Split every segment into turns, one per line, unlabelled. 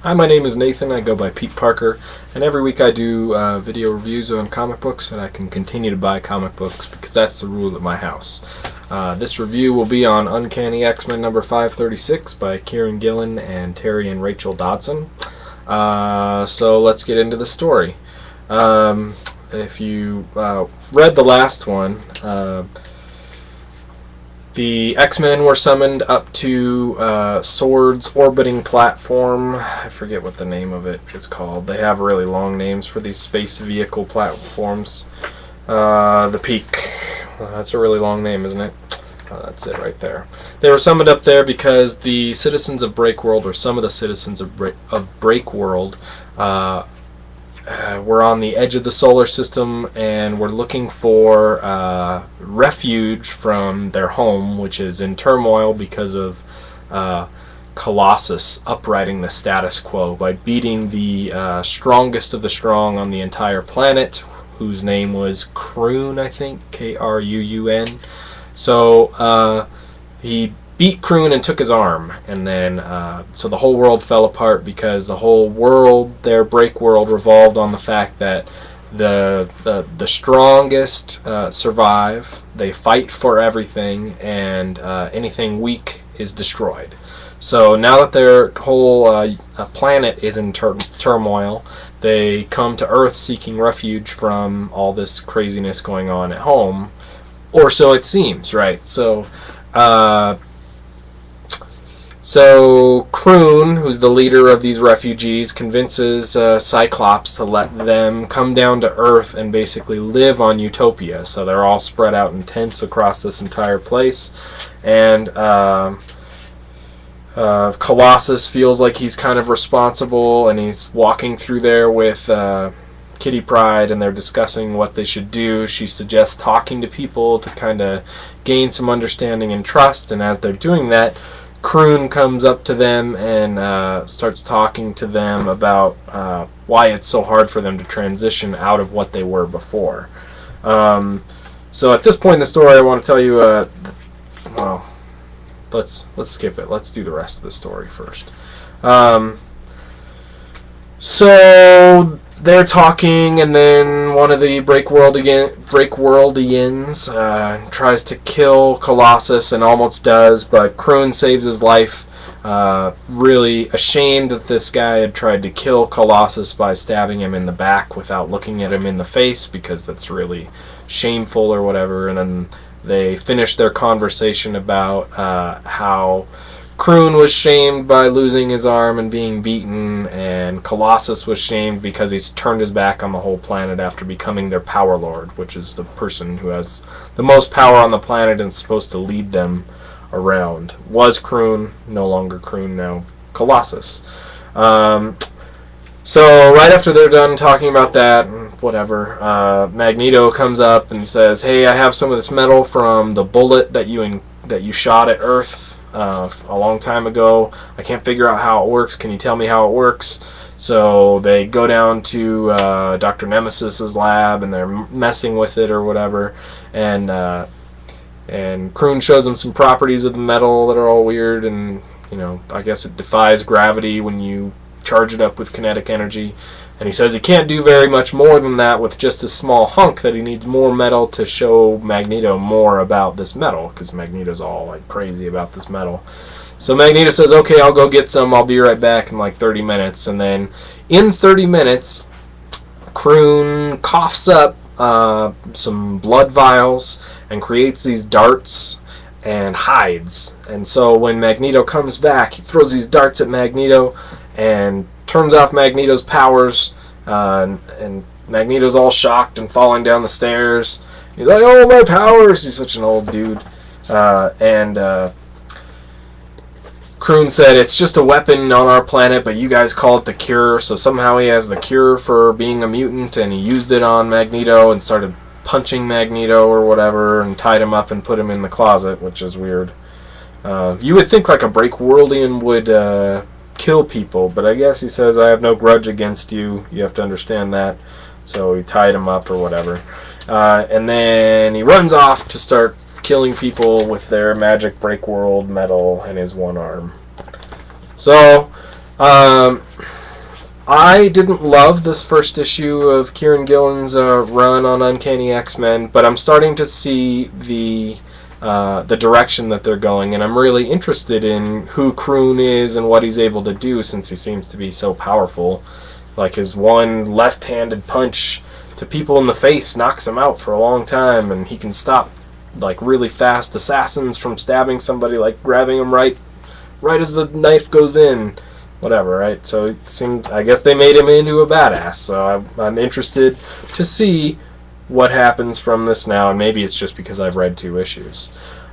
Hi, my name is Nathan. I go by Peteparker, and every week I do video reviews on comic books, and I can continue to buy comic books because that's the rule at my house. This review will be on Uncanny X-Men number 536 by Kieran Gillen and Terry and Rachel Dodson. So let's get into the story. If you read the last one, the X-Men were summoned up to Sword's orbiting platform. I forget what the name of it is called. They have really long names for these space vehicle platforms. The Peak. That's a really long name, isn't it? That's it right there. They were summoned up there because the citizens of Breakworld, or some of the citizens of Breakworld, we're on the edge of the solar system and we're looking for refuge from their home, which is in turmoil because of Colossus upriding the status quo by beating the strongest of the strong on the entire planet, whose name was Kroon, I think, K-R-U-U-N. So he beat Kroon and took his arm, and then so the whole world fell apart because the whole world, their break world, revolved on the fact that the strongest survive. They fight for everything, and anything weak is destroyed. So now that their whole planet is in turmoil, they come to Earth seeking refuge from all this craziness going on at home, or so it seems, right? So Kroon, who's the leader of these refugees, convinces Cyclops to let them come down to Earth and basically live on Utopia. So they're all spread out in tents across this entire place. And Colossus feels like he's kind of responsible, and he's walking through there with Kitty Pryde, and they're discussing what they should do. She suggests talking to people to kind of gain some understanding and trust, and as they're doing that, Kroon comes up to them and starts talking to them about why it's so hard for them to transition out of what they were before. So at this point in the story, I want to tell you, well, let's skip it. Let's do the rest of the story first. So they're talking, and then one of the Breakworldians tries to kill Colossus and almost does, but Kroon saves his life. Really ashamed that this guy had tried to kill Colossus by stabbing him in the back without looking at him in the face, because that's really shameful or whatever. And then they finish their conversation about how Kroon was shamed by losing his arm and being beaten, and Colossus was shamed because he's turned his back on the whole planet after becoming their power lord, which is the person who has the most power on the planet and is supposed to lead them around. Was Kroon, no longer Kroon, now Colossus. So right after they're done talking about that, whatever, Magneto comes up and says, "Hey, I have some of this metal from the bullet that you shot at Earth a long time ago. I can't figure out how it works. Can you tell me how it works?" So they go down to Dr. Nemesis's lab, and they're messing with it or whatever, and Kroon shows them some properties of the metal that are all weird, and I guess it defies gravity when you charge it up with kinetic energy. And he says he can't do very much more than that with just a small hunk, that he needs more metal to show Magneto more about this metal, because Magneto's all like crazy about this metal. So Magneto says, "Okay, I'll go get some. I'll be right back in like 30 minutes. And then in 30 minutes, Kroon coughs up some blood vials and creates these darts and hides. And so when Magneto comes back, he throws these darts at Magneto and turns off Magneto's powers, and Magneto's all shocked and falling down the stairs. He's like, "Oh, my powers!" He's such an old dude. And Kroon said, "It's just a weapon on our planet, but you guys call it the cure." So somehow he has the cure for being a mutant, and he used it on Magneto and started punching Magneto or whatever, and tied him up and put him in the closet, which is weird. You would think like a Breakworldian would kill people, but I guess he says, "I have no grudge against you. You have to understand that." So he tied him up or whatever. And then he runs off to start killing people with their magic Breakworld metal in his one arm. So I didn't love this first issue of Kieran Gillen's run on Uncanny X-Men, but I'm starting to see the direction that they're going, and I'm really interested in who Kroon is and what he's able to do, since he seems to be so powerful. Like, his one left-handed punch to people in the face knocks him out for a long time, and he can stop like really fast assassins from stabbing somebody, like grabbing them right as the knife goes in. Whatever, right? So it seemed, I guess they made him into a badass. So I'm interested to see what happens from this now, and maybe it's just because I've read 2 issues.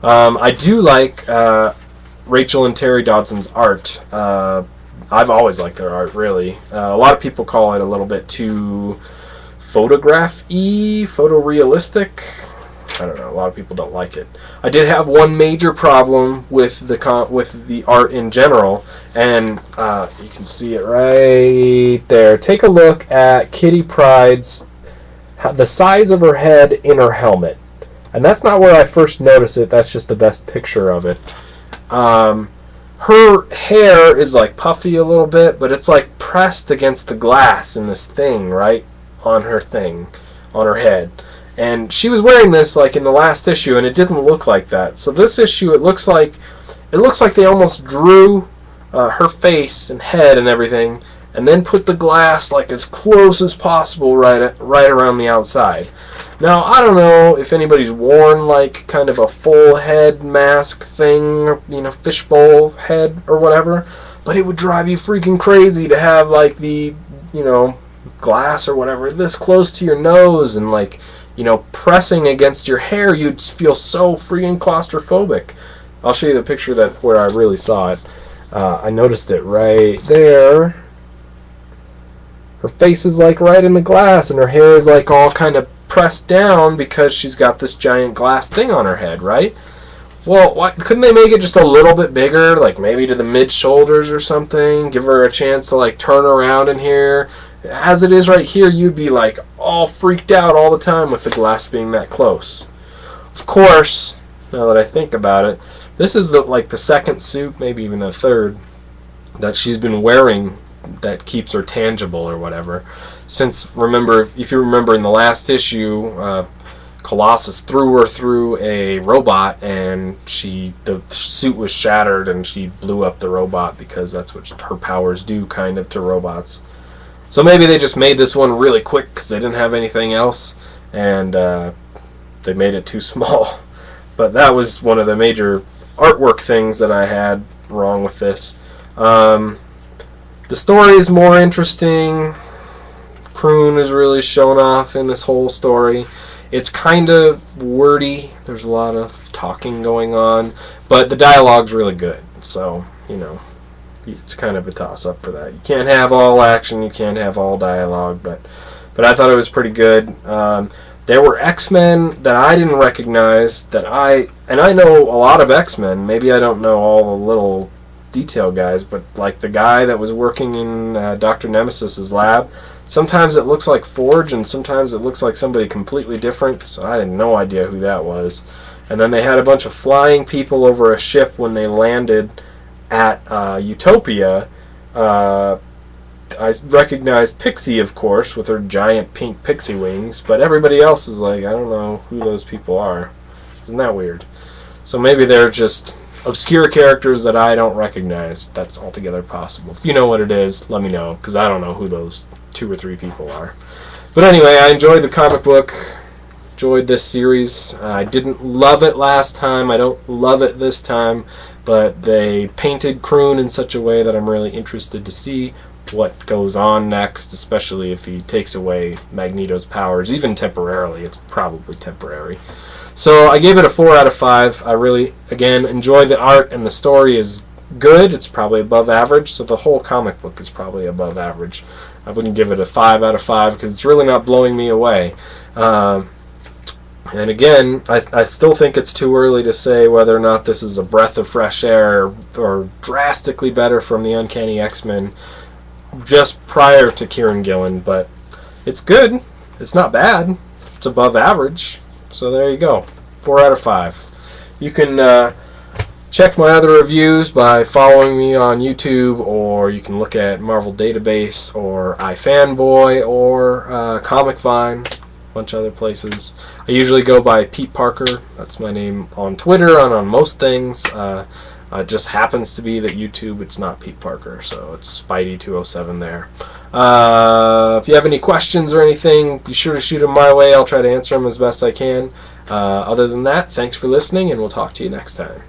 I do like Rachel and Terry Dodson's art. I've always liked their art, really. A lot of people call it a little bit too photograph-y, photorealistic. I don't know. A lot of people don't like it. I did have one major problem with the art in general, and you can see it right there. Take a look at Kitty Pryde's, the size of her head in her helmet, and that's not where I first noticed it. That's just the best picture of it. Her hair is like puffy a little bit, but it's like pressed against the glass in this thing, right on her head. And she was wearing this like in the last issue, and it didn't look like that. So this issue, it looks like they almost drew her face and head and everything, and then put the glass like as close as possible right around the outside. Now, I don't know if anybody's worn like kind of a full head mask thing, fishbowl head or whatever, but it would drive you freaking crazy to have like the, glass or whatever this close to your nose and like, pressing against your hair. You'd feel so freaking claustrophobic. I'll show you the picture where I really saw it. I noticed it right there. Her face is like right in the glass, and her hair is like all kind of pressed down because she's got this giant glass thing on her head, right? Well, why couldn't they make it just a little bit bigger, like maybe to the mid-shoulders or something? Give her a chance to like turn around in here. As it is right here, you'd be like all freaked out all the time with the glass being that close. Of course, now that I think about it, this is the second suit, maybe even the third, that she's been wearing that keeps her tangible or whatever. Since, if you remember in the last issue, Colossus threw her through a robot, and the suit was shattered, and she blew up the robot because that's what her powers do, kind of, to robots. So maybe they just made this one really quick because they didn't have anything else, and they made it too small. But that was one of the major artwork things that I had wrong with this. The story is more interesting. Kroon is really shown off in this whole story. It's kind of wordy. There's a lot of talking going on, but the dialogue's really good. So, it's kind of a toss-up for that. You can't have all action, you can't have all dialogue, but I thought it was pretty good. There were X-Men that I didn't recognize, and I know a lot of X-Men. Maybe I don't know all the little detail guys, but like the guy that was working in Dr. Nemesis's lab, sometimes it looks like Forge, and sometimes it looks like somebody completely different, so I had no idea who that was. And then they had a bunch of flying people over a ship when they landed at Utopia. I recognized Pixie, of course, with her giant pink pixie wings, but everybody else is like, I don't know who those people are. Isn't that weird? So maybe they're just obscure characters that I don't recognize. That's altogether possible. If you know what it is, let me know, because I don't know who those 2 or 3 people are. But anyway, I enjoyed the comic book. Enjoyed this series. I didn't love it last time. I don't love it this time. But they painted Kroon in such a way that I'm really interested to see what goes on next, especially if he takes away Magneto's powers, even temporarily. It's probably temporary. So I gave it a 4 out of 5. I really, again, enjoy the art, and the story is good. It's probably above average, so the whole comic book is probably above average. I wouldn't give it a 5 out of 5 because it's really not blowing me away. And again, I still think it's too early to say whether or not this is a breath of fresh air or drastically better from the Uncanny X-Men just prior to Kieran Gillen, but it's good. It's not bad. It's above average. So there you go. 4 out of 5. You can Check my other reviews by following me on YouTube, or you can look at Marvel Database or iFanboy or Comic Vine, a bunch of other places. I usually go by Peteparker. That's my name on Twitter and on most things. It just happens to be that YouTube, it's not Peteparker, so it's Spidey207 there. If you have any questions or anything, be sure to shoot them my way. I'll try to answer them as best I can. Other than that, thanks for listening, and we'll talk to you next time.